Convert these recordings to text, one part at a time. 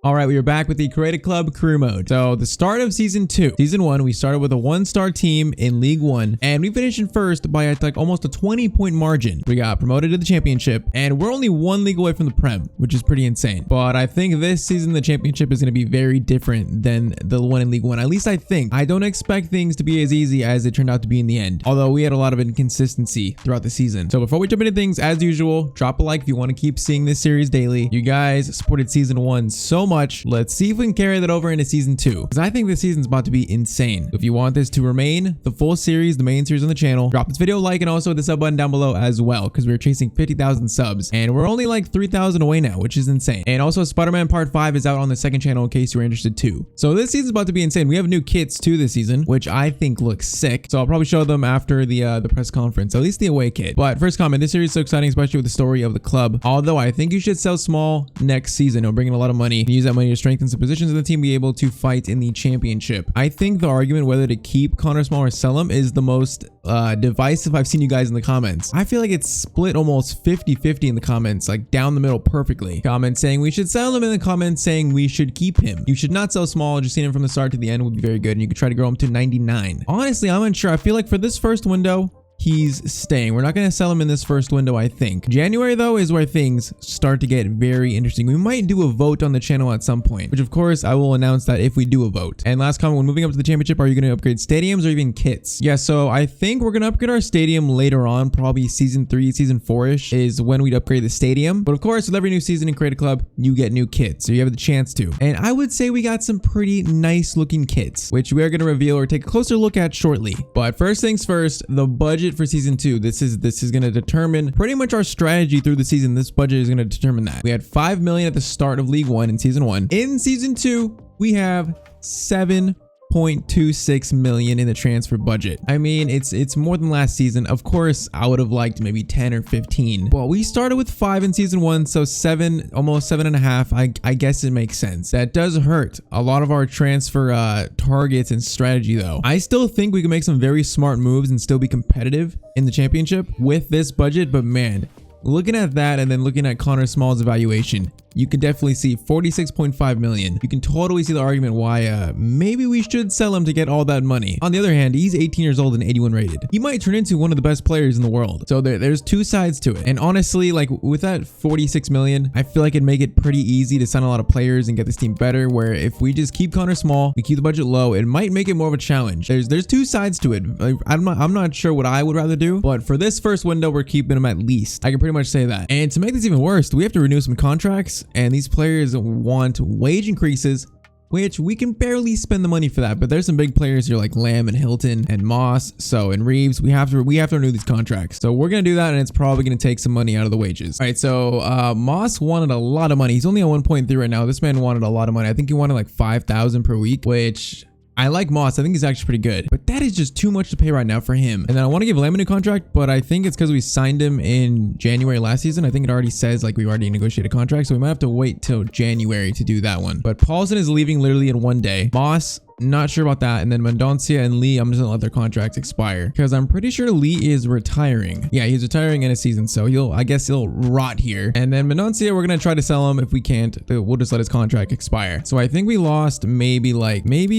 All right, we are back with the Creative Club career mode. So the start of season 2. Season 1, we started with a 1-star team in League One, and we finished in first by like almost a 20-point margin. We got promoted to the championship, and we're only 1 league away from the Prem, which is pretty insane. But I think this season, the championship is going to be very different than the one in League One. At least I think. I don't expect things to be as easy as it turned out to be in the end, although we had a lot of inconsistency throughout the season. So before we jump into things, as usual, drop a like if you want to keep seeing this series daily. You guys supported season 1 so much. Let's see if we can carry that over into season 2, because I think this season's about to be insane. If you want this to remain the full series, the main series on the channel, drop this video a like and also the sub button down below as well, because we're chasing 50,000 subs and we're only like 3,000 away now, which is insane. And also Spider-Man Part 5 is out on the second channel in case you're interested too. So this season's about to be insane. We have new kits too this season, which I think looks sick. So I'll probably show them after the press conference, at least the away kit. But first comment, this series is so exciting, especially with the story of the club. Although I think you should sell small next season. It'll bring in a lot of money. Use that money to strengthen some positions of the team, be able to fight in the championship. I think the argument whether to keep Connor Small or sell him is the most divisive I've seen you guys in the comments. I feel like it's split almost 50-50 in the comments, like down the middle perfectly. Comments saying we should sell him, and the comments saying we should keep him. You should not sell Small. Just seeing him from the start to the end would be very good, and you could try to grow him to 99. Honestly, I'm unsure. I feel like for this first window, he's staying. We're not going to sell him in this first window, I think. January, though, is where things start to get very interesting. We might do a vote on the channel at some point, which, of course, I will announce that if we do a vote. And last comment, when moving up to the championship, are you going to upgrade stadiums or even kits? Yeah, so I think we're going to upgrade our stadium later on. Probably season 3, season 4-ish is when we'd upgrade the stadium. But, of course, with every new season in Creative Club, you get new kits, so you have the chance to. And I would say we got some pretty nice-looking kits, which we are going to reveal or take a closer look at shortly. But first things first, the budget for season 2. This is going to determine pretty much our strategy through the season. This budget is going to determine that. We had 5 million at the start of League One in season 1. In season 2, we have 7.26 million in the transfer budget. I mean, it's more than last season. Of course, I would have liked maybe 10 or 15. Well, we started with 5 in season 1, so 7, almost 7.5. I guess it makes sense. That does hurt a lot of our transfer targets and strategy, though. I still think we can make some very smart moves and still be competitive in the championship with this budget, but man, looking at that and then looking at Connor Small's evaluation, you can definitely see 46.5 million. You can totally see the argument why maybe we should sell him to get all that money. On the other hand, he's 18 years old and 81 rated. He might turn into one of the best players in the world. So there's two sides to it. And honestly, like with that 46 million, I feel like it'd make it pretty easy to sign a lot of players and get this team better, where if we just keep Connor Small, we keep the budget low, it might make it more of a challenge. There's two sides to it. Like, I'm not sure what I would rather do, but for this first window, we're keeping him at least. I can pretty much say that. And to make this even worse, we have to renew some contracts, and these players want wage increases, which we can barely spend the money for that. But there's some big players here like Lamb and Hilton and Moss, and Reeves. We have to renew these contracts. So we're gonna do that, and it's probably gonna take some money out of the wages. All right, so Moss wanted a lot of money. He's only on 1.3 right now. This man wanted a lot of money. I think he wanted like 5,000 per week, which I like Moss. I think he's actually pretty good, but that is just too much to pay right now for him. And then I want to give Lamb a new contract, but I think it's because we signed him in January last season. I think it already says like we've already negotiated a contract, so we might have to wait till January to do that one. But Paulson is leaving literally in 1 day. Moss, not sure about that. And then Mendoncia and Lee, I'm just gonna let their contracts expire because I'm pretty sure Lee is retiring. Yeah, he's retiring in a season, so I guess he'll rot here. And then Mendoncia, we're gonna try to sell him. If we can't, we'll just let his contract expire. So I think we lost maybe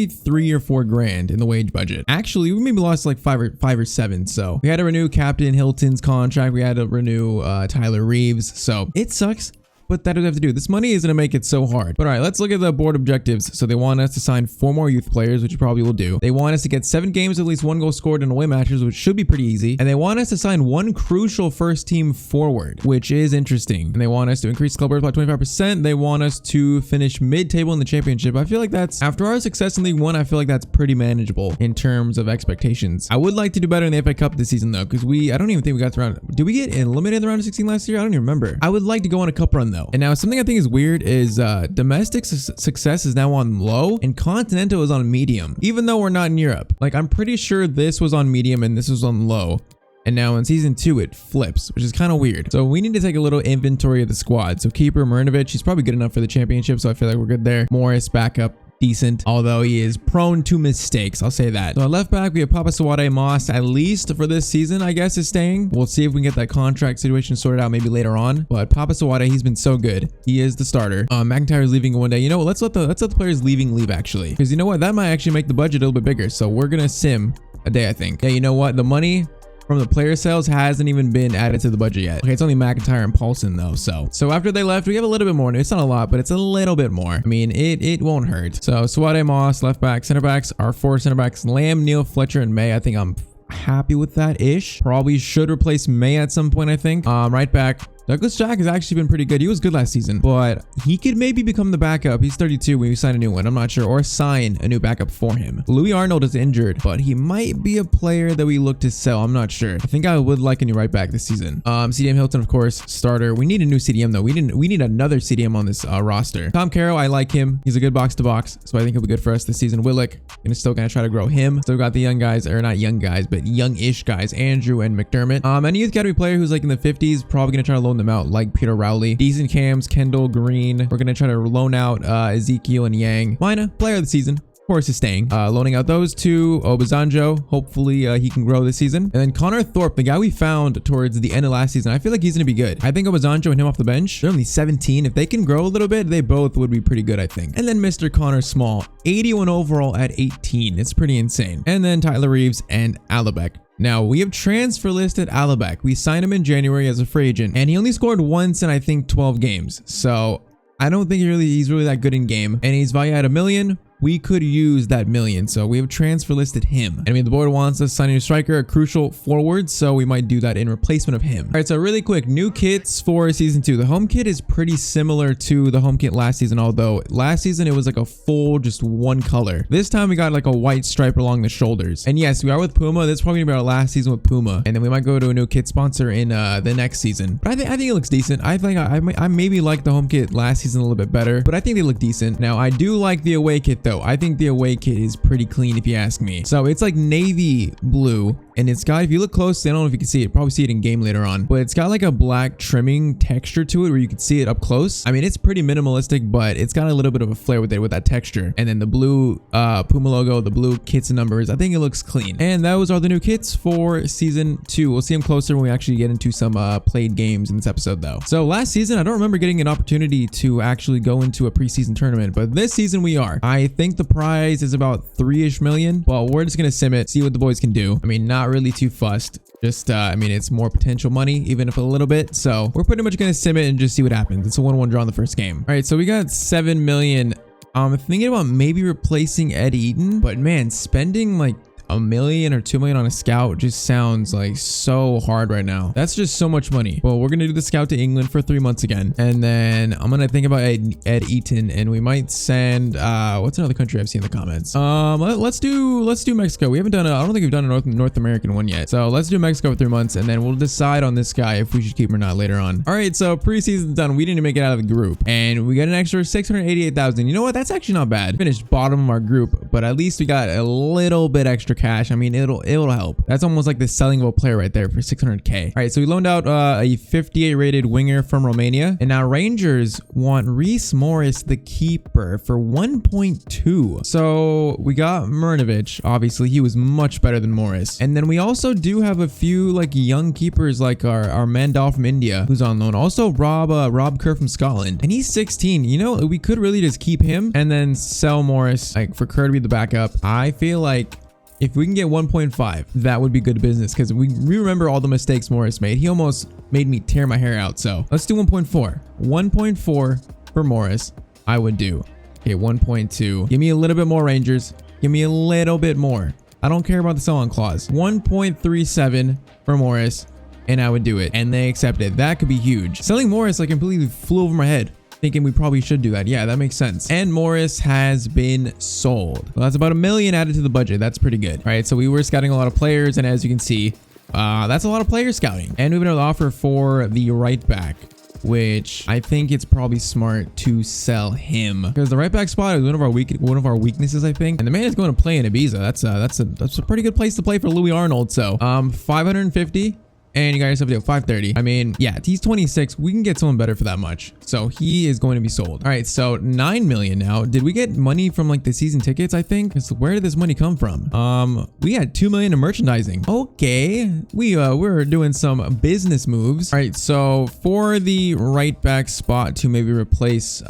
3 or 4 grand in the wage budget. Actually, we maybe lost like 5 or 7. So we had to renew Captain Hilton's contract. We had to renew Tyler Reeves. So it sucks, but that would have to do. This money is going to make it so hard. But all right, let's look at the board objectives. So they want us to sign 4 more youth players, which you probably will do. They want us to get 7 games with at least 1 goal scored in away matches, which should be pretty easy. And they want us to sign 1 crucial first team forward, which is interesting. And they want us to increase club worth by 25%. They want us to finish mid-table in the championship. I feel like that's, after our success in League One, I feel like that's pretty manageable in terms of expectations. I would like to do better in the FA Cup this season though, because I don't even think we got to round. Did we get eliminated in the round of 16 last year? I don't even remember. I would like to go on a cup run though. And now something I think is weird is domestic success is now on low and continental is on medium, even though we're not in Europe. Like I'm pretty sure this was on medium and this was on low. And now in season 2, it flips, which is kind of weird. So we need to take a little inventory of the squad. So keeper Marinovic, he's probably good enough for the championship. So I feel like we're good there. Morris, backup. decent, although he is prone to mistakes. I'll say that. So at left back, we have Papa Sawade Moss, at least for this season, I guess, is staying. We'll see if we can get that contract situation sorted out maybe later on. But Papa Sawade, he's been so good. He is the starter. McIntyre is leaving one day. You know what? Let's let the players leave actually, because you know what? That might actually make the budget a little bit bigger. So we're gonna sim a day, I think. Yeah, you know what? The money from the player sales hasn't even been added to the budget yet. Okay, it's only McIntyre and Paulson though. So after they left, we have a little bit more. It's not a lot, but it's a little bit more. I mean, it won't hurt. So Sawade Moss, left back, center backs, our 4 center backs, Lamb, Neal, Fletcher, and May. I think I'm happy with that ish. Probably should replace May at some point, I think. Right back, Douglas Jack has actually been pretty good. He was good last season, but he could maybe become the backup. He's 32 when we sign a new one. I'm not sure, or sign a new backup for him. Louis Arnold is injured, but he might be a player that we look to sell. I'm not sure. I think I would like a new right back this season. CDM Hilton, of course, starter. We need a new CDM though. We need another CDM on this roster. Tom Carroll, I like him. He's a good box to box, so I think he'll be good for us this season. Willick, still gonna try to grow him. Still got the young guys, or not young guys, but young-ish guys, Andrew and McDermott. Any youth academy player who's like in the 50s, probably gonna try to loan them out, like Peter Rowley. Decent cams, Kendall, Green. We're gonna try to loan out Ezekiel and Yang. Mina, player of the season. Of course, is staying. Loaning out those two. Obazanjo, hopefully he can grow this season. And then Connor Thorpe, the guy we found towards the end of last season, I feel like he's gonna be good. I think Obazanjo and him off the bench, they're only 17. If they can grow a little bit, they both would be pretty good, I think. And then Mr. Connor Small, 81 overall at 18. It's pretty insane. And then Tyler Reeves and Alabek. Now, we have transfer listed Alabek. We signed him in January as a free agent, and he only scored once in, I think, 12 games. So I don't think he's really that good in game. And he's valued at $1 million. We could use that $1 million, so we have transfer listed him. And I mean, the board wants us to sign a new striker, a crucial forward, so we might do that in replacement of him. All right, so really quick, new kits for season 2. The home kit is pretty similar to the home kit last season, although last season it was like a full, just one color. This time we got like a white stripe along the shoulders. And yes, we are with Puma. This is probably gonna be our last season with Puma, and then we might go to a new kit sponsor in the next season. But I think it looks decent. I think I maybe like the home kit last season a little bit better, but I think they look decent. Now, I do like the away kit though. I think the away kit is pretty clean if you ask me. So it's like navy blue, and it's got, if you look closely, I don't know if you can see it, probably see it in game later on, but it's got like a black trimming texture to it where you can see it up close. I mean, it's pretty minimalistic, but it's got a little bit of a flair with it, with that texture. And then the blue Puma logo, the blue kits and numbers, I think it looks clean. And those are the new kits for season 2. We'll see them closer when we actually get into some played games in this episode though. So last season, I don't remember getting an opportunity to actually go into a preseason tournament, but this season we are. I think the prize is about 3-ish million. Well, we're just gonna sim it, see what the boys can do. I mean, not really too fussed. Just, I mean, it's more potential money, even if a little bit. So we're pretty much gonna sim it and just see what happens. It's a 1-1 draw in the first game. All right, so we got 7 million. I'm thinking about maybe replacing Ed Eaton, but man, spending like $1 million or $2 million on a scout just sounds like so hard right now. That's just so much money. Well, we're gonna do the scout to England for 3 months again, and then I'm gonna think about Ed Eaton, and we might send what's another country I've seen in the comments? Let's do Mexico. We haven't done I don't think we've done a North American one yet, so let's do Mexico for 3 months, and then we'll decide on this guy if we should keep him or not later on. All right, so preseason's done. We didn't make it out of the group, and we got an extra 688,000. You know what? That's actually not bad. Finished bottom of our group, but at least we got a little bit extra cash. I mean, it'll help. That's almost like the selling of a player right there for 600k. All right, so we loaned out a 58 rated winger from Romania, and now Rangers want Reese Morris, the keeper, for 1.2. So we got Mrnovic. Obviously, he was much better than Morris. And then we also do have a few like young keepers, like our Mandal from India, who's on loan. Also Rob Kerr from Scotland, and he's 16. You know, we could really just keep him and then sell Morris, like for Kerr to be the backup. I feel like if we can get 1.5, that would be good business, because we remember all the mistakes Morris made. He almost made me tear my hair out. So let's do 1.4. 1.4 for Morris, I would do. Okay, 1.2. Give me a little bit more, Rangers. Give me a little bit more. I don't care about the sell-on clause. 1.37 for Morris, and I would do it. And they accepted. That could be huge. Selling Morris like completely flew over my head, thinking we probably should do that. Yeah, that makes sense. And Morris has been sold. Well, that's about $1 million added to the budget. That's pretty good. All right, so we were scouting a lot of players, and as you can see, that's a lot of player scouting. And we have another offer for the right back, which I think it's probably smart to sell him, because the right back spot is one of our weaknesses, I think. And the man is going to play in Ibiza. That's a pretty good place to play for Louis Arnold. So 550. And you got yourself a deal 530. I mean, yeah, he's 26. We can get someone better for that much. So he is going to be sold. All right, so 9 million now. Did we get money from like the season tickets, I think? So where did this money come from? We had 2 million in merchandising. Okay, we're doing some business moves. All right, so for the right back spot to maybe replace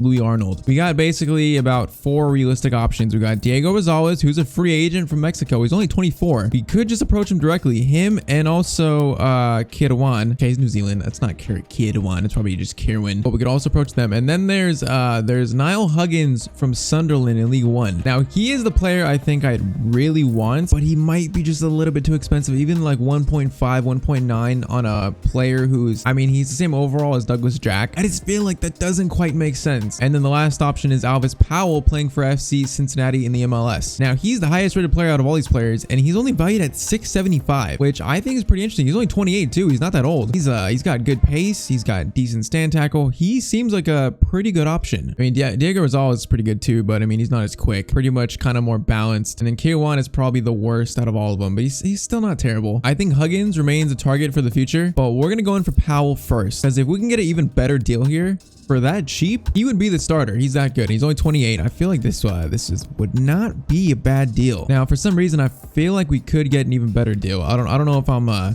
Louis Arnold, we got basically about 4 realistic options. We got Diego Rosales, who's a free agent from Mexico. He's only 24. We could just approach him directly. Him and also Kirwan. Okay, he's New Zealand. That's not Kirwan. It's probably just Kirwan. But we could also approach them. And then there's Niall Huggins from Sunderland in League One. Now he is the player I think I'd really want, but he might be just a little bit too expensive. Even like 1.5, 1.9 on a player who's, I mean, he's the same overall as Douglas Jack. I just feel like that doesn't quite make sense. And then the last option is Alvis Powell playing for FC Cincinnati in the MLS. Now he's the highest rated player out of all these players, and he's only valued at 675, which I think is pretty interesting. He's only 28 too. He's not that old. He's got good pace. He's got decent stand tackle. He seems like a pretty good option. I mean, Diego Rosales is pretty good too, but I mean, he's not as quick. Pretty much kind of more balanced. And then K1 is probably the worst out of all of them, but he's still not terrible. I think Huggins remains a target for the future, but we're gonna go in for Powell first, because if we can get an even better deal here for that cheap, he would be the starter. He's that good. He's only 28. I feel like this would not be a bad deal. Now, for some reason, I feel like we could get an even better deal. I don't know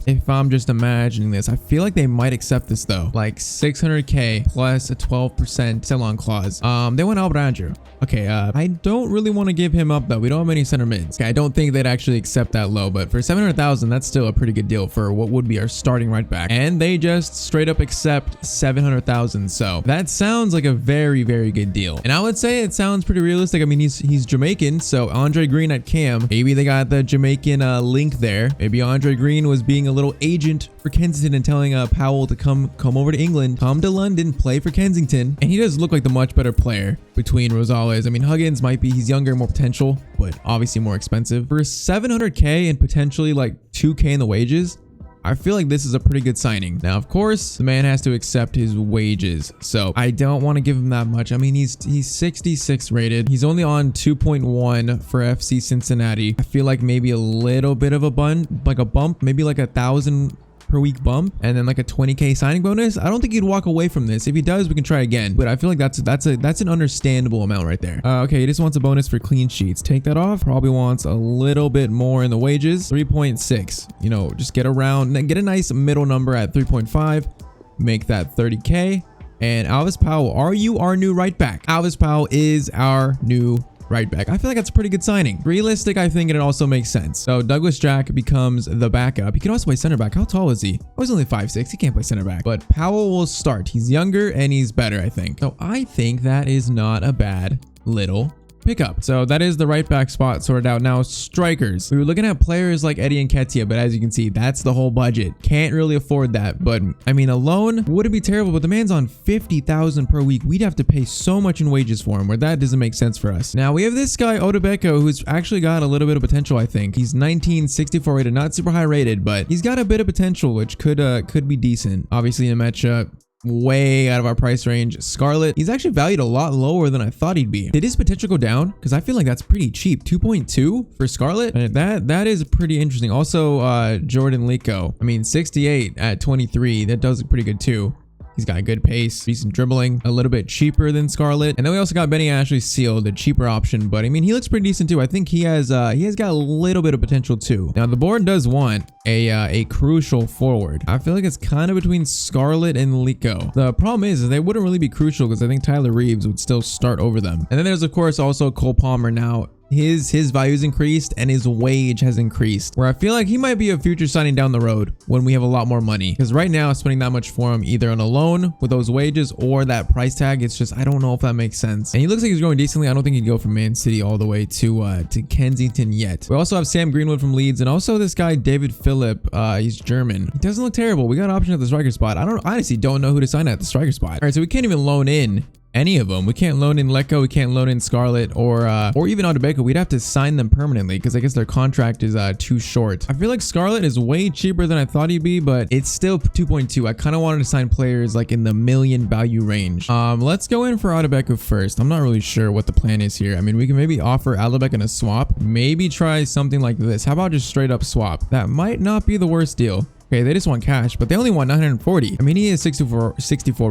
if I'm just imagining this. I feel like they might accept this though. Like 600K plus a 12% sell-on clause. They want Albert Andrew. Okay, I don't really want to give him up though. We don't have any center mids. Okay, I don't think they'd actually accept that low, but for 700,000, that's still a pretty good deal for what would be our starting right back. And they just straight up accept 700,000. So that sounds like a very, very good deal. And I would say it sounds pretty realistic. I mean, he's Jamaican, so Andre Green at Cam. Maybe they got the Jamaican link there. Maybe Andre Green was being a little agent for Kensington and telling Powell to come over to England, come to London, play for Kensington. And he does look like the much better player between Rosales. I mean, Huggins might be, he's younger, more potential, but obviously more expensive. For 700K and potentially like 2K in the wages, I feel like this is a pretty good signing. Now, of course, the man has to accept his wages, so I don't want to give him that much. I mean, he's 66 rated. He's only on 2.1 for FC Cincinnati. I feel like maybe a little bit of a bump, maybe like 1,000 per week bump, and then like a 20K signing bonus. I don't think he'd walk away from this. If he does, we can try again, but I feel like that's an understandable amount right there. Okay, he just wants a bonus for clean sheets. Take that off. Probably wants a little bit more in the wages. 3.6, you know, just get a nice middle number at 3.5, make that 30K. And Alvis Powell, are you our new right back? Alvis Powell is our new right back. I feel like that's a pretty good signing. Realistic, I think, and it also makes sense. So Douglas Jack becomes the backup. He can also play center back. How tall is he? Oh, he's only 5'6". He can't play center back. But Powell will start. He's younger and he's better, I think. So I think that is not a bad little pickup. So that is the right back spot sorted out. Now strikers, we were looking at players like Eddie and Nketiah, but as you can see, that's the whole budget. Can't really afford that, but I mean, a loan wouldn't be terrible, but the man's on 50,000 per week. We'd have to pay so much in wages for him, where that doesn't make sense for us. Now we have this guy Odebeko, who's actually got a little bit of potential. I think he's 19, 64 rated, not super high rated, but he's got a bit of potential, which could be decent. Obviously in a matchup way out of our price range. Scarlett, he's actually valued a lot lower than I thought he'd be. Did his potential go down? Because I feel like that's pretty cheap. 2.2 for Scarlett. And that is pretty interesting. Also, Jordan Lico, I mean, 68 at 23. That does look pretty good too. He's got good pace, decent dribbling, a little bit cheaper than Scarlett. And then we also got Benny Ashley Sealed, the cheaper option, but I mean, he looks pretty decent too. I think he has got a little bit of potential too. Now the board does want a crucial forward. I feel like it's kind of between Scarlett and Lico. The problem is they wouldn't really be crucial because I think Tyler Reeves would still start over them. And then there's of course also Cole Palmer. Now his value's increased and his wage has increased, where I feel like he might be a future signing down the road when we have a lot more money, because right now spending that much for him either on a loan with those wages or that price tag, it's just, I don't know if that makes sense. And he looks like he's growing decently. I don't think he'd go from Man City all the way to Kensington yet. We also have Sam Greenwood from Leeds, and also this guy David Phillip. He's German. He doesn't look terrible. We got an option at the striker spot. I honestly don't know who to sign at the striker spot. All right, so we can't even loan in any of them. We can't loan in Lecco, we can't loan in Scarlett, or even Odebeko. We'd have to sign them permanently because I guess their contract is too short. I feel like Scarlett is way cheaper than I thought he'd be, but it's still 2.2. I kind of wanted to sign players like in the million value range. Let's go in for Odebeko first. I'm not really sure what the plan is here. I mean, we can maybe offer Odebeko a swap, maybe try something like this. How about just straight up swap? That might not be the worst deal. Okay, they just want cash, but they only want 940. I mean, he is 64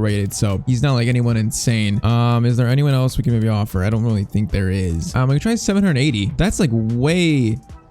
rated, so he's not like anyone insane. Is there anyone else we can maybe offer? I don't really think there is. I'm gonna try 780. That's like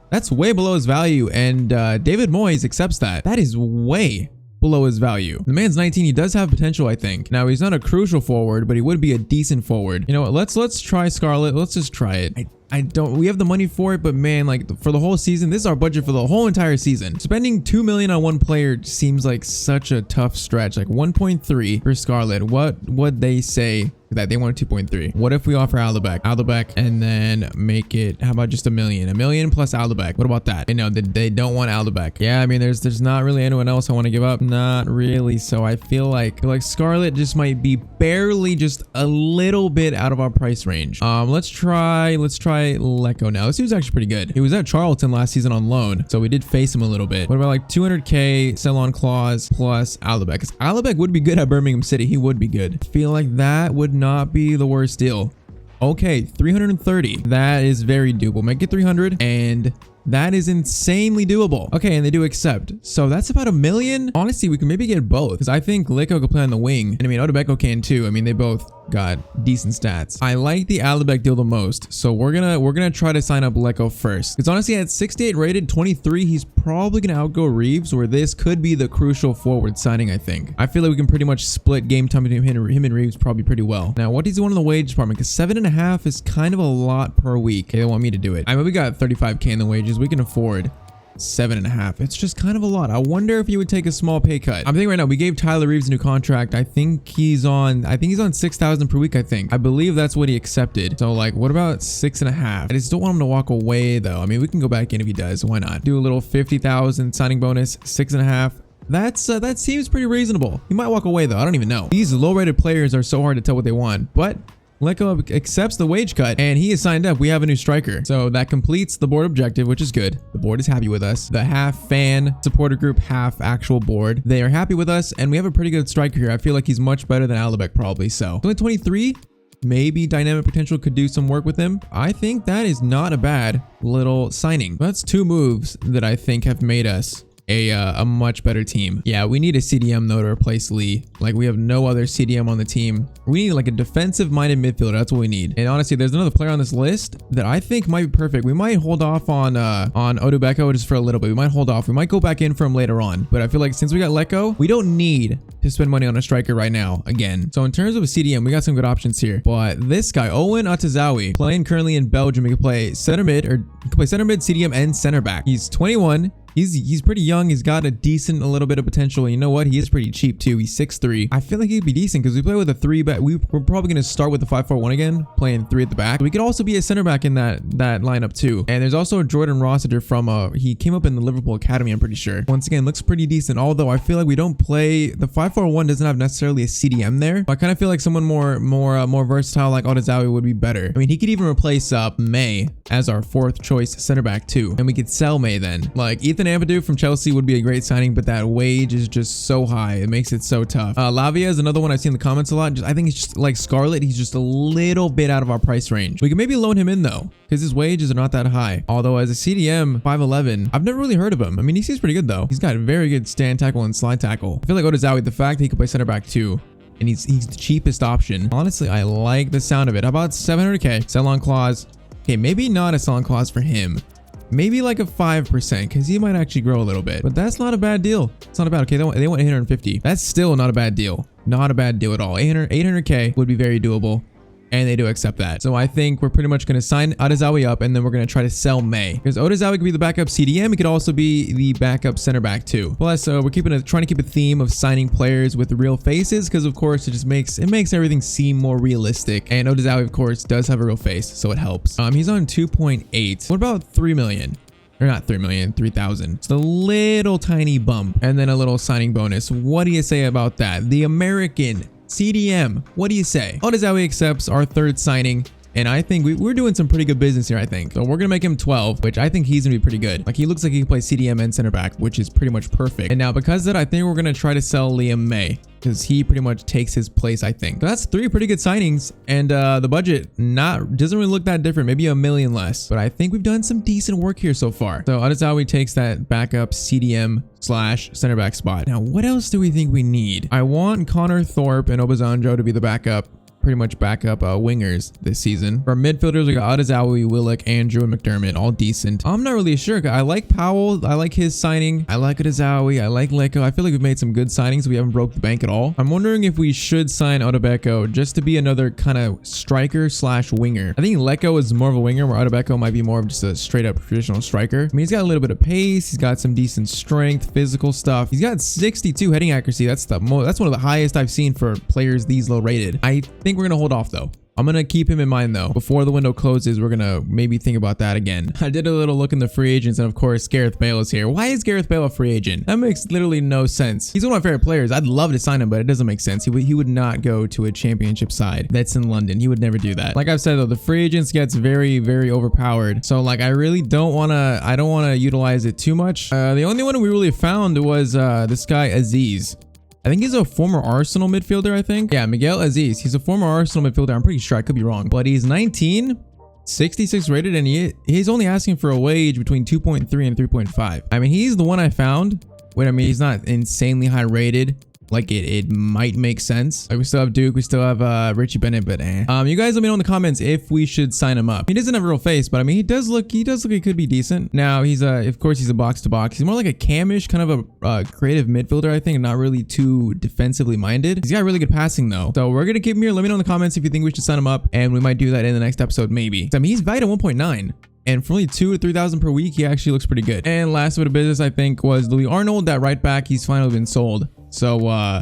that's way below his value, and David Moyes accepts that. That is way below his value. The man's 19. He does have potential, I think. Now, he's not a crucial forward, but he would be a decent forward. You know what? Let's try Scarlett. Let's just try it. We have the money for it, but man, like for the whole season, this is our budget for the whole entire season. Spending 2 million on one player seems like such a tough stretch. Like 1.3 for Scarlett. What would they say that they want 2.3? What if we offer Aldebeck and then make it, how about just $1 million? $1 million plus Aldebeck. What about that? You know, they don't want Aldebeck. Yeah, I mean, there's not really anyone else I want to give up. Not really. So I feel like Scarlett just might be barely just a little bit out of our price range. Let's try Lecco now. This dude's actually pretty good. He was at Charlton last season on loan, so we did face him a little bit. What about like 200k sell-on clause plus Aldebeck? Because Aldebeck would be good at Birmingham City. He would be good. I feel like that would not be the worst deal. Okay, 330. That is very doable. Make it 300, and that is insanely doable. Okay, and they do accept. So that's about $1 million. Honestly, we can maybe get both, because I think Lecco could play on the wing, and I mean, Odebeko can too. I mean, they both got decent stats. I like the Aldebeck deal the most, so we're gonna try to sign up Lecco first. Because honestly, at 68 rated, 23, he's probably gonna outgo Reeves, where this could be the crucial forward signing. I think. I feel like we can pretty much split game time between him and Reeves probably pretty well. Now, what does he want in the wage department? Because 7.5 is kind of a lot per week. Okay, they want me to do it. I mean, we got 35k in the wages. We can afford 7.5. It's just kind of a lot. I wonder if he would take a small pay cut. I'm thinking right now, we gave Tyler Reeves a new contract. I think he's on 6,000 per week. I believe that's what he accepted. So like, what about 6.5? I just don't want him to walk away though. I mean, we can go back in if he does. Why not? Do a little 50,000 signing bonus, 6.5. That seems pretty reasonable. He might walk away though. I don't even know. These low-rated players are so hard to tell what they want, but Lecco accepts the wage cut, and he is signed up. We have a new striker. So that completes the board objective, which is good. The board is happy with us. The half fan supporter group, half actual board. They are happy with us, and we have a pretty good striker here. I feel like he's much better than Aldebeck probably. So only 23. Maybe dynamic potential could do some work with him. I think that is not a bad little signing. That's 2 moves that I think have made us a much better team. Yeah, we need a CDM though to replace Lee. Like, we have no other CDM on the team. We need like a defensive minded midfielder. That's what we need. And honestly, there's another player on this list that I think might be perfect. We might hold off on Odebeko just for a little bit. We might hold off. We might go back in for him later on. But I feel like since we got Lecco, we don't need to spend money on a striker right now again. So in terms of a CDM, we got some good options here. But this guy, Owen Atazawi, playing currently in Belgium, he can play center mid, or he can play center mid, CDM, and center back. He's 21. He's pretty young. He's got a little bit of potential. You know what? He is pretty cheap too. He's 6'3". I feel like he'd be decent because we play with a 3 back. We're probably going to start with the 5-4-1 again, playing 3 at the back. We could also be a center back in that lineup too. And there's also Jordan Rossiter from he came up in the Liverpool Academy, I'm pretty sure. Once again, looks pretty decent. Although I feel like we don't play the 5-4-1 doesn't have necessarily a CDM there. But I kind of feel like someone more versatile like Otazawi would be better. I mean, he could even replace May as our 4th choice center back too. And we could sell May then. Like Ethan Ampadu from Chelsea would be a great signing, but that wage is just so high. It makes it so tough. Lavia is another one I've seen in the comments a lot. I think he's just like Scarlett. He's just a little bit out of our price range. We can maybe loan him in though, because his wages are not that high. Although as a CDM 5'11", I've never really heard of him. I mean, he seems pretty good though. He's got very good stand tackle and slide tackle. I feel like Otazawi, the fact that he can play center back too, and he's the cheapest option. Honestly, I like the sound of it. How about 700k sell-on clause? Okay, maybe not a sell-on clause for him. Maybe like a 5%, because he might actually grow a little bit. But that's not a bad deal. It's not a bad. Okay, they want 850. That's still not a bad deal. Not a bad deal at all. 800k would be very doable. And they do accept that. So I think we're pretty much going to sign Otazawi up, and then we're going to try to sell May. Because Otazawi could be the backup CDM. He could also be the backup center back too. Plus, we're trying to keep a theme of signing players with real faces, because of course it just makes everything seem more realistic. And Otazawi, of course, does have a real face, so it helps. He's on 2.8. What about 3 million? Or not 3 million, 3,000. It's a little tiny bump, and then a little signing bonus. What do you say about that? The American CDM, what do you say? Otazawi accepts our 3rd signing. And I think we're doing some pretty good business here, I think. So we're going to make him 12, which I think he's going to be pretty good. Like, he looks like he can play CDM and center back, which is pretty much perfect. And now because of that, I think we're going to try to sell Liam May, because he pretty much takes his place, I think. So that's 3 pretty good signings. And the budget doesn't really look that different. Maybe $1 million less. But I think we've done some decent work here so far. So Adizawi takes that backup CDM / center back spot. Now, what else do we think we need? I want Connor Thorpe and Obasanjo to be the backup. Pretty much backup wingers this season. For our midfielders, we got Adizawi, Willock, Andrew, and McDermott, all decent. I'm not really sure. I like Powell. I like his signing. I like Adizawi. I like Leko. I feel like we've made some good signings. We haven't broke the bank at all. I'm wondering if we should sign Odobeko just to be another kind of striker / winger. I think Leko is more of a winger, where Odobeko might be more of just a straight up traditional striker. I mean, he's got a little bit of pace. He's got some decent strength, physical stuff. He's got 62 heading accuracy. That's one of the highest I've seen for players these low rated. I think we're gonna hold off though. I'm gonna keep him in mind though. Before the window closes, we're gonna maybe think about that again. I did a little look in the free agents, and of course Gareth Bale is here. Why is Gareth Bale a free agent? That makes literally no sense. He's one of my favorite players. I'd love to sign him, but it doesn't make sense. He would not go to a championship side that's in London. He would never do that. Like I've said though, the free agents gets very, very overpowered. So like I really don't wanna utilize it too much. The only one we really found was this guy Aziz. I think he's a former Arsenal midfielder, I think. Yeah, Miguel Aziz. He's a former Arsenal midfielder. I'm pretty sure. I could be wrong. But he's 19, 66 rated, and he's only asking for a wage between 2.3 and 3.5. I mean, he's the one I found. Wait, I mean, he's not insanely high rated. Like it might make sense. Like we still have Duke, we still have Richie Bennett, but you guys let me know in the comments if we should sign him up. He doesn't have a real face, but I mean he does look he could be decent. Now he's of course he's a box to box. He's more like a camish, kind of a creative midfielder, I think, and not really too defensively minded. He's got really good passing though. So we're gonna keep him here. Let me know in the comments if you think we should sign him up, and we might do that in the next episode maybe. I mean he's valued at 1.9. And for only 2,000 to 3,000 per week, he actually looks pretty good. And last bit of business, I think, was Louis Arnold, that right back. He's finally been sold. So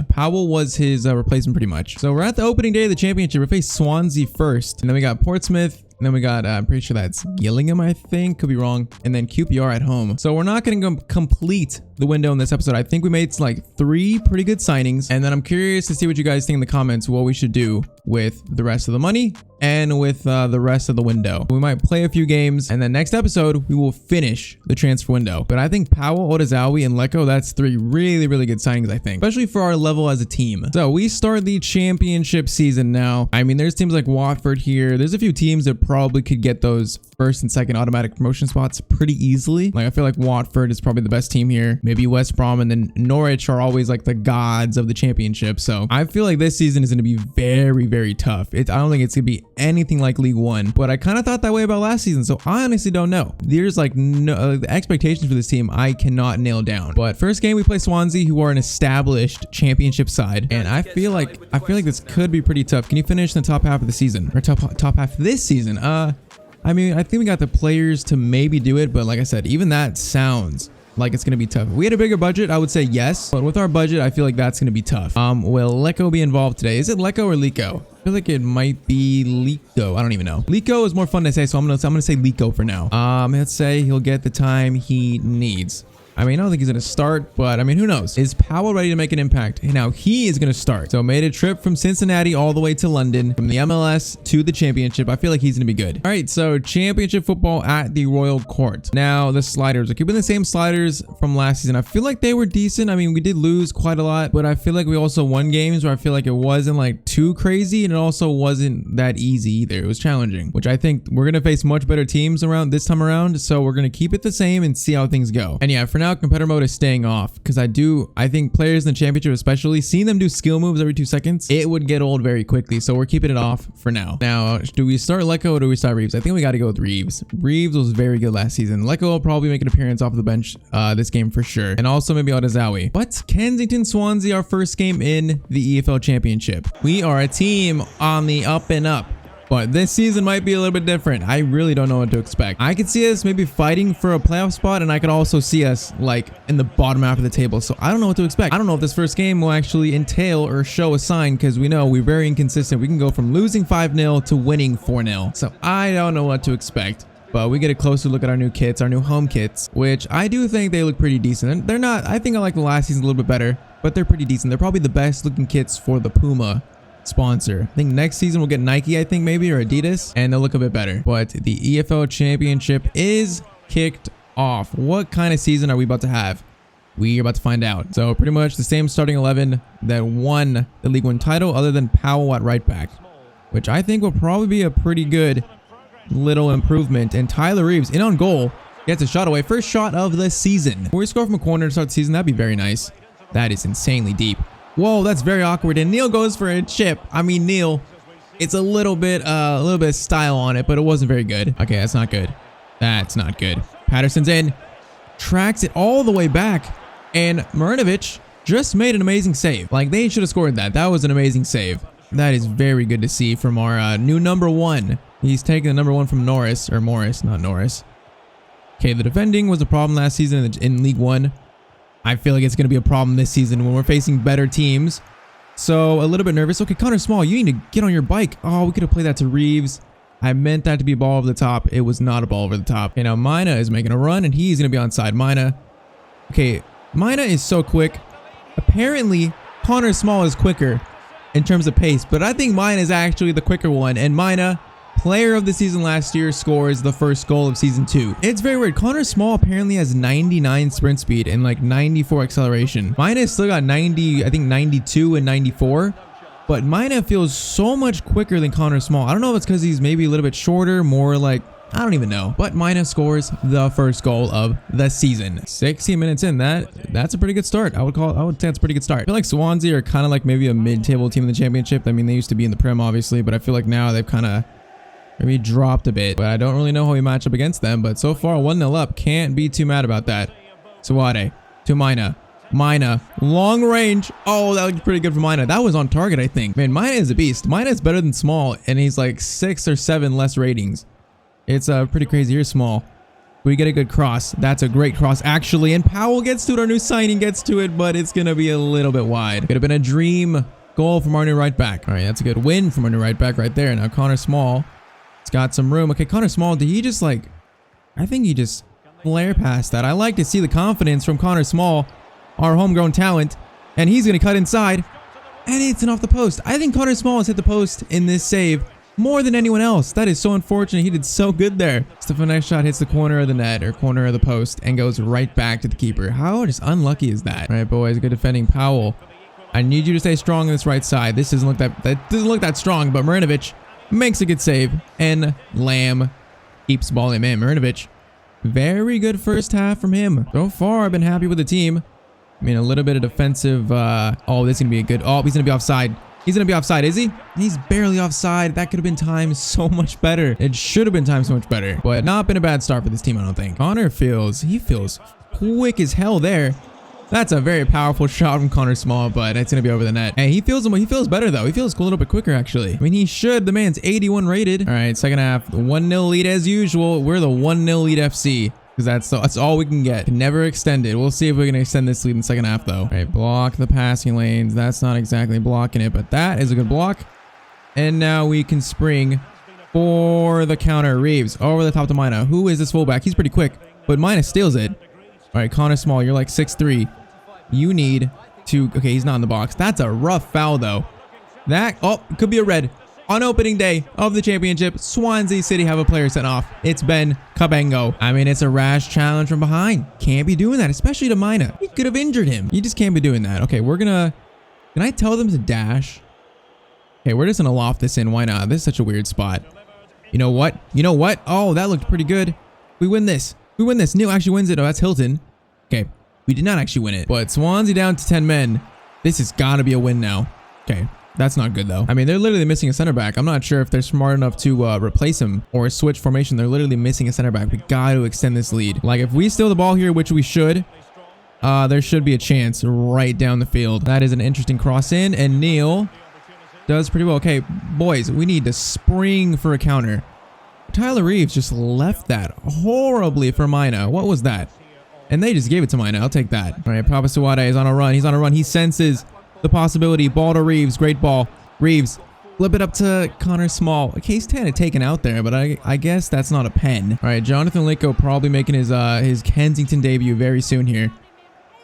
Powell was his replacement pretty much. So we're at the opening day of the championship. We face Swansea first, and then we got Portsmouth. And then we got, I'm pretty sure that's Gillingham, I think. Could be wrong. And then QPR at home. So we're not going to complete the window in this episode. I think we made like 3 pretty good signings. And then I'm curious to see what you guys think in the comments, what we should do with the rest of the money and with the rest of the window. We might play a few games, and then next episode, we will finish the transfer window. But I think Powell, Odazawi, and Leko, that's 3 really, really good signings, I think. Especially for our level as a team. So we start the championship season now. I mean, there's teams like Watford here. There's a few teams that probably could get those first and second automatic promotion spots pretty easily. Like I feel like Watford is probably the best team here. Maybe West Brom, and then Norwich are always like the gods of the championship. So I feel like this season is going to be very, very tough. I don't think it's going to be anything like League One, but I kind of thought that way about last season. So I honestly don't know. There's like no the expectations for this team I cannot nail down. But first game we play Swansea, who are an established championship side, and I feel like this could be pretty tough. Can you finish in the top half of the season, or top half this season? I mean, I think we got the players to maybe do it, but like I said, even that sounds like it's going to be tough. If we had a bigger budget, I would say yes, but with our budget, I feel like that's going to be tough. Will Leko be involved today? Is it Leko or Liko? I feel like it might be Liko. I don't even know. Liko is more fun to say, so I'm gonna say Liko for now. Let's say he'll get the time he needs. I mean, I don't think he's going to start, but I mean, who knows? Is Powell ready to make an impact? Now he is going to start. So made a trip from Cincinnati all the way to London, from the MLS to the championship. I feel like he's going to be good. All right, so championship football at the Royal Court. Now the sliders are keeping the same sliders from last season. I feel like they were decent. I mean, we did lose quite a lot, but I feel like we also won games where I feel like it wasn't like too crazy, and it also wasn't that easy either. It was challenging, which I think we're going to face much better teams around this time around. So we're going to keep it the same and see how things go. And yeah, for now, competitor mode is staying off, because I think players in the championship, especially seeing them do skill moves every 2 seconds, it would get old very quickly. So we're keeping it off for now. Now, do we start Leko or do we start Reeves? I think we got to go with Reeves. Reeves was very good last season. Leko will probably make an appearance off the bench this game for sure, and also maybe Odazawi. But Kensington Swansea, our first game in the EFL Championship. We are a team on the up and up. But this season might be a little bit different. I really don't know what to expect. I could see us maybe fighting for a playoff spot, and I could also see us like in the bottom half of the table. So I don't know what to expect. I don't know if this first game will actually entail or show a sign, because we know we're very inconsistent. We can go from losing 5-0 to winning 4-0. So I don't know what to expect. But we get a closer look at our new kits, our new home kits, which I do think they look pretty decent. They're not, I think I like the last season a little bit better, but they're pretty decent. They're probably the best looking kits for the Puma sponsor. I think next season we'll get Nike, I think maybe, or Adidas, and they'll look a bit better. But the EFL Championship is kicked off. What kind of season are we about to have? We're about to find out. So pretty much the same starting 11 that won the League One title, other than Powell at right back, which I think will probably be a pretty good little improvement. And Tyler Reeves in on goal, gets a shot away. First shot of the season. Before we score from a corner to start the season, that'd be very nice. That is insanely deep. Whoa, that's very awkward. And Neil goes for a chip. I mean, Neil, it's a little bit of style on it, but it wasn't very good. Okay, that's not good. That's not good. Patterson's in, tracks it all the way back, and Marinovic just made an amazing save. Like, they should have scored that. That was an amazing save. That is very good to see from our new number 1. He's taking the number 1 from Norris, or Morris, not Norris. Okay, the defending was a problem last season in League One. I feel like it's going to be a problem this season when we're facing better teams. So, a little bit nervous. Okay, Connor Small, you need to get on your bike. Oh, we could have played that to Reeves. I meant that to be a ball over the top. It was not a ball over the top. Okay, now Mina is making a run, and he's going to be onside. Mina. Okay, Mina is so quick. Apparently, Connor Small is quicker in terms of pace, but I think Mina is actually the quicker one. And Mina, player of the season last year, scores the first goal of season 2. It's very weird. Connor Small apparently has 99 sprint speed and like 94 acceleration. Mina still got 90, I think 92 and 94. But Mina feels so much quicker than Connor Small. I don't know if it's because he's maybe a little bit shorter, more like, I don't even know. But Mina scores the first goal of the season. 16 minutes in, that's a pretty good start. I would say it's a pretty good start. I feel like Swansea are kind of like maybe a mid-table team in the championship. I mean, they used to be in the Prem, obviously, but I feel like now they've kind of maybe dropped a bit. But I don't really know how we match up against them. But so far, 1-0 up. Can't be too mad about that. Suade to Mina. Mina, long range. Oh, that looked pretty good for Mina. That was on target, I think. Man, Mina is a beast. Mina is better than Small, and he's like 6 or 7 less ratings. It's pretty crazy. Here's Small. We get a good cross. That's a great cross, actually. And Powell gets to it. Our new signing gets to it, but it's going to be a little bit wide. Could have been a dream goal from our new right back. All right, that's a good win from our new right back right there. Now, Connor Small, it's got some room. Okay, Connor Small, did he just like, I think he just flare past that. I like to see the confidence from Connor Small, our homegrown talent, and he's going to cut inside, and it's an off the post. I think Connor Small has hit the post in this save more than anyone else. That is so unfortunate. He did so good there. The next shot hits the corner of the net or corner of the post and goes right back to the keeper. How just unlucky is that? All right, boys, good defending. Powell, I need you to stay strong on this right side. This doesn't look that strong, but Marinovic makes a good save, and Lamb keeps the ball in. Man, Marinovic, very good first half from him. So far, I've been happy with the team. I mean, a little bit of defensive. Oh, this is going to be a good. Oh, he's going to be offside. He's going to be offside, is he? He's barely offside. That could have been timed so much better. It should have been timed so much better. But not been a bad start for this team, I don't think. Connor feels quick as hell there. That's a very powerful shot from Connor Small, but it's going to be over the net. Hey, he feels better, though. He feels a little bit quicker, actually. I mean, he should. The man's 81 rated. All right, second half. 1-0 lead as usual. We're the 1-0 lead FC. Because that's all we can get. Can never extend it. We'll see if we can extend this lead in the second half, though. All right, block the passing lanes. That's not exactly blocking it, but that is a good block. And now we can spring for the counter. Reeves over the top to Mina. Who is this fullback? He's pretty quick, but Mina steals it. All right, Connor Small, you're like 6'3". You need to... Okay, he's not in the box. That's a rough foul, though. That... Oh, could be a red. On opening day of the championship, Swansea City have a player sent off. It's Ben Cabango. I mean, it's a rash challenge from behind. Can't be doing that, especially to Mina. He could have injured him. You just can't be doing that. Okay, we're gonna... Can I tell them to dash? Okay, we're just gonna loft this in. Why not? This is such a weird spot. You know what? You know what? Oh, that looked pretty good. We win this. We win this. Neil actually wins it. Oh, that's Hilton. Okay, we did not actually win it. But Swansea down to 10 men. This has got to be a win now. Okay. That's not good, though. I mean, they're literally missing a center back. I'm not sure if they're smart enough to replace him or switch formation. They're literally missing a center back. We got to extend this lead. Like, if we steal the ball here, which we should, there should be a chance right down the field. That is an interesting cross in, and Neil does pretty well. Okay, boys, we need to spring for a counter. Tyler Reeves just left that horribly for Mina. What was that? And they just gave it to Mina. I'll take that. All right, Papa Suade is on a run. He's on a run. He senses the possibility. Ball to Reeves. Great ball. Reeves. Flip it up to Connor Small. Okay, he's kind of taken out there, but I guess that's not a pen. All right, Jonathan Liko probably making his Kensington debut very soon here.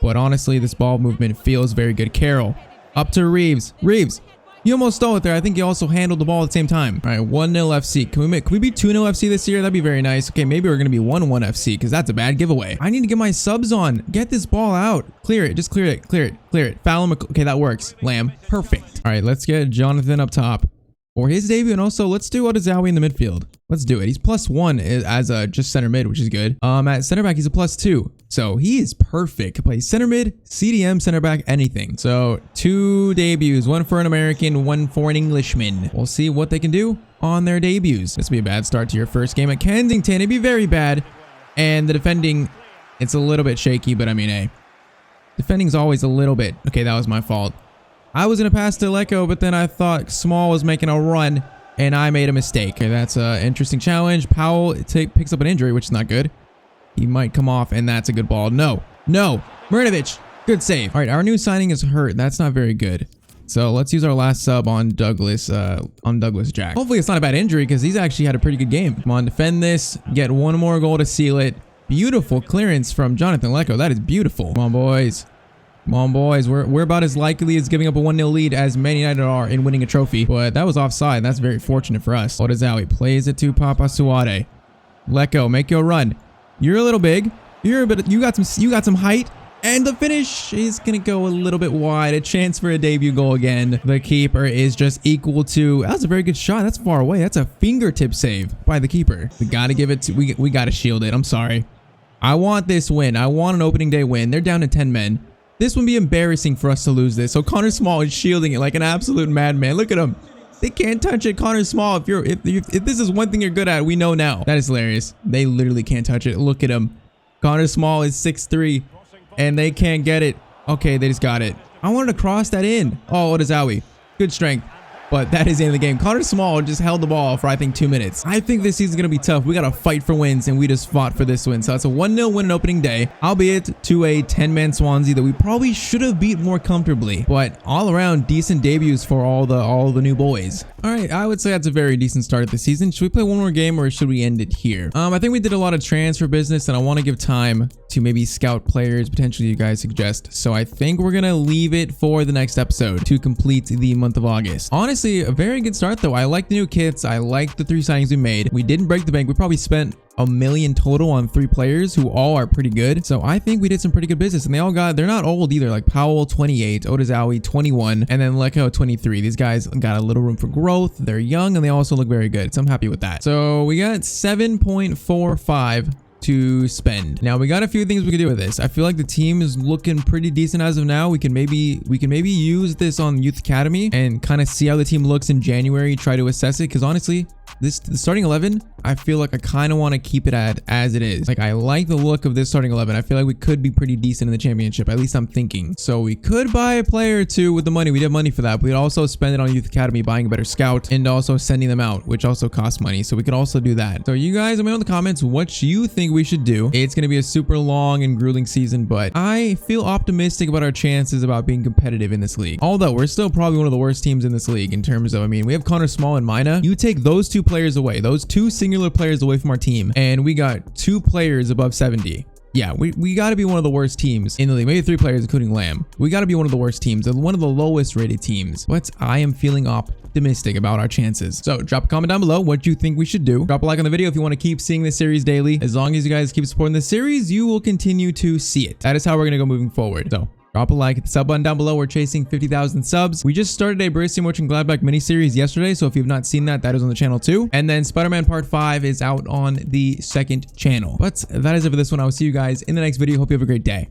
But honestly, this ball movement feels very good. Carroll. Up to Reeves. Reeves. You almost stole it there. I think you also handled the ball at the same time. All right, 1-0 FC. Can we be 2-0 FC this year? That'd be very nice. Okay, maybe we're going to be 1-1 FC because that's a bad giveaway. I need to get my subs on. Get this ball out. Clear it. Just clear it. Clear it. Clear it. Foul him. Okay, that works. Lamb. Perfect. All right, let's get Jonathan up top for his debut. And also, let's do Odezawi in the midfield. Let's do it. He's +1 as a just center mid, which is good. At center back, he's a +2. So he is perfect. Can play center mid, CDM, center back, anything. So 2 debuts, 1 for an American, 1 for an Englishman. We'll see what they can do on their debuts. This will be a bad start to your first game at Kensington. It'd be very bad. And the defending, it's a little bit shaky, but I mean, hey, defending's always a little bit. Okay, that was my fault. I was going to pass to Lecco, but then I thought Small was making a run. And I made a mistake. Okay, that's an interesting challenge. Powell picks up an injury, which is not good. He might come off, and that's a good ball. No. Mrinovic, good save. All right, our new signing is hurt. That's not very good. So let's use our last sub on Douglas Jack. Hopefully it's not a bad injury because he's actually had a pretty good game. Come on, defend this. Get 1 more goal to seal it. Beautiful clearance from Jonathan Lecco. That is beautiful. Come on, boys. Come on, boys. We're about as likely as giving up a 1-0 lead as Man United are in winning a trophy. But that was offside. That's very fortunate for us. Odezawi plays it to Papa Suade. Lecco, make your run. You're a little big. You got some height. And the finish is going to go a little bit wide. A chance for a debut goal again. The keeper is just equal to... That was a very good shot. That's far away. That's a fingertip save by the keeper. We got to give it to... We got to shield it. I'm sorry. I want this win. I want an opening day win. They're down to 10 men. This would be embarrassing for us to lose this. So Connor Small is shielding it like an absolute madman. Look at him. They can't touch it. Connor Small, if this is one thing you're good at, we know now. That is hilarious. They literally can't touch it. Look at him. Connor Small is 6'3", and they can't get it. Okay, they just got it. I wanted to cross that in. Oh, Odezawi. Good strength. But that is the end of the game. Connor Small just held the ball for, I think, 2 minutes. I think this season's going to be tough. We got to fight for wins, and we just fought for this win. So that's a 1-0 win on opening day, albeit to a 10-man Swansea that we probably should have beat more comfortably. But all around, decent debuts for all the new boys. All right, I would say that's a very decent start of the season. Should we play one more game, or should we end it here? I think we did a lot of transfer business, and I want to give time to maybe scout players, potentially you guys suggest. So I think we're going to leave it for the next episode to complete the month of August. Honestly, a very good start though. I like the new kits. I like the 3 signings we made. We didn't break the bank. We probably spent $1 million total on 3 players who all are pretty good. So I think we did some pretty good business, and they're not old either. Like Powell 28, Odezawi 21, and then Lecco 23. These guys got a little room for growth. They're young and they also look very good. So I'm happy with that. So we got 7.45 to spend. Now we got a few things we can do with this. I feel like the team is looking pretty decent as of now. We can maybe use this on Youth Academy and kind of see how the team looks in January, try to assess it, because honestly, the starting 11, I feel like I kind of want to keep it as it is. Like, I like the look of this starting 11. I feel like we could be pretty decent in the championship. At least I'm thinking. So we could buy a player or 2 with the money. We have money for that. But we'd also spend it on Youth Academy, buying a better scout, and also sending them out, which also costs money. So we could also do that. So you guys, let me know in the comments what you think we should do. It's going to be a super long and grueling season, but I feel optimistic about our chances about being competitive in this league. Although we're still probably one of the worst teams in this league in terms of, I mean, we have Connor Small and Mina. You take those 2 players away, those 2 singular players away from our team, and we got 2 players above 70. Yeah, we got to be one of the worst teams in the league. Maybe 3 players, including Lamb. We got to be one of the worst teams, one of the lowest rated teams. But I am feeling optimistic about our chances. So drop a comment down below what you think we should do. Drop a like on the video if you want to keep seeing this series daily. As long as you guys keep supporting this series, you will continue to see it. That is how we're going to go moving forward. So drop a like, hit the sub button down below. We're chasing 50,000 subs. We just started a Borussia Mönchengladbach mini-series yesterday, so if you've not seen that, that is on the channel too. And then Spider-Man Part 5 is out on the 2nd channel. But that is it for this one. I will see you guys in the next video. Hope you have a great day.